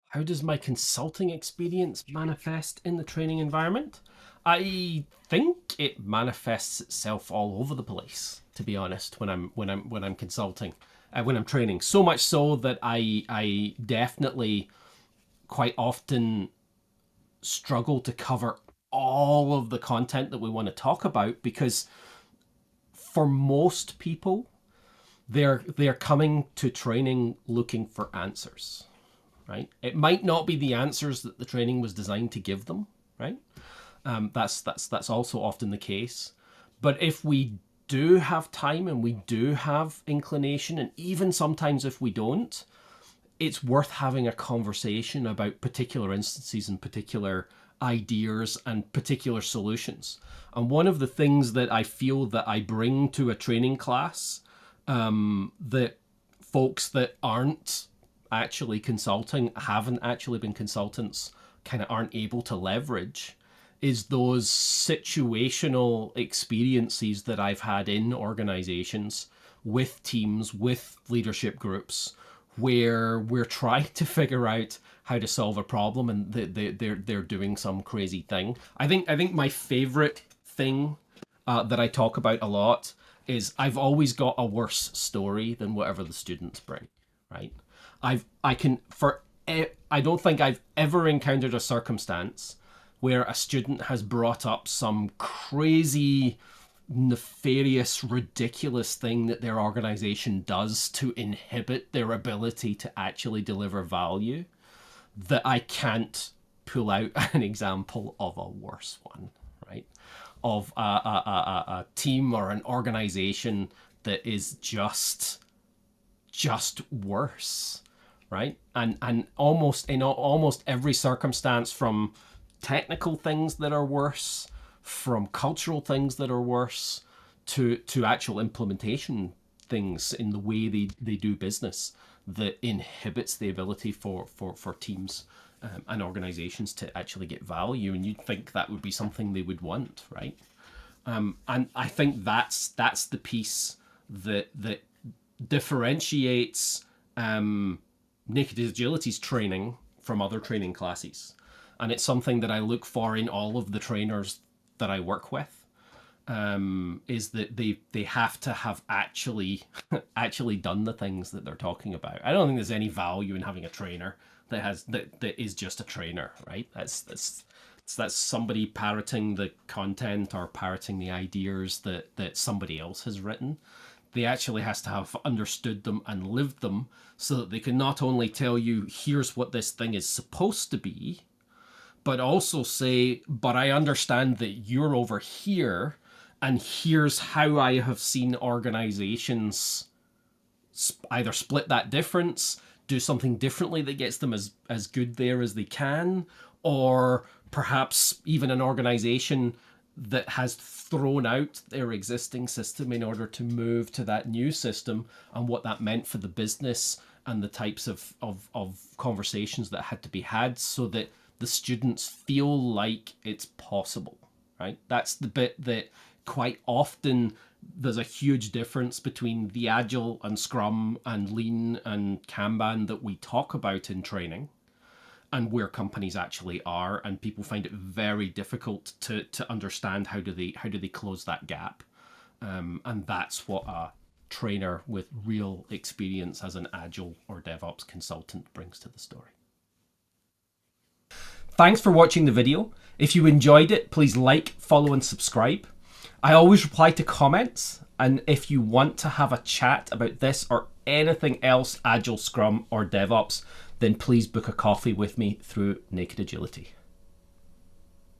How does my consulting experience manifest in the training environment? I think it manifests itself all over the place, to be honest, when I'm consulting, when I'm training. So much so that I definitely quite often struggle to cover all of the content that we want to talk about, because for most people, they're coming to training looking for answers, right? It might not be the answers that the training was designed to give them, right? That's also often the case. But if we do have time and we do have inclination, and even sometimes if we don't, it's worth having a conversation about particular instances and particular ideas and particular solutions. And one of the things that I feel that I bring to a training class, that folks that aren't actually consulting, haven't actually been consultants, kind of aren't able to leverage, is those situational experiences that I've had in organizations with teams, with leadership groups, where we're trying to figure out how to solve a problem and they're doing some crazy thing. I think my favorite thing that I talk about a lot is I've always got a worse story than whatever the students bring, right? I don't think I've ever encountered a circumstance where a student has brought up some crazy, nefarious, ridiculous thing that their organization does to inhibit their ability to actually deliver value, that I can't pull out an example of a worse one, right? Of a team or an organization that is just worse, right? And almost in almost every circumstance, from technical things that are worse, from cultural things that are worse, to actual implementation things in the way they do business that inhibits the ability for teams and organizations to actually get value. And you'd think that would be something they would want, right? And I think that's the piece that differentiates NKD Agility's training from other training classes. And it's something that I look for in all of the trainers that I work with, is that they have to have actually done the things that they're talking about. I don't think there's any value in having a trainer that is just a trainer, right? That's somebody parroting the content or parroting the ideas that somebody else has written. They actually has to have understood them and lived them, so that they can not only tell you, here's what this thing is supposed to be, but also say, but I understand that you're over here, and here's how I have seen organizations either split that difference, do something differently that gets them as good there as they can, or perhaps even an organization that has thrown out their existing system in order to move to that new system, and what that meant for the business and the types of conversations that had to be had so that the students feel like it's possible, right? That's the bit that quite often there's a huge difference between the Agile and Scrum and Lean and Kanban that we talk about in training, and where companies actually are, and people find it very difficult to understand how do they close that gap, and that's what a trainer with real experience as an Agile or DevOps consultant brings to the story. Thanks for watching the video. If you enjoyed it, please like, follow, and subscribe. I always reply to comments, and if you want to have a chat about this or anything else Agile, Scrum, or DevOps, then please book a coffee with me through NKD Agility.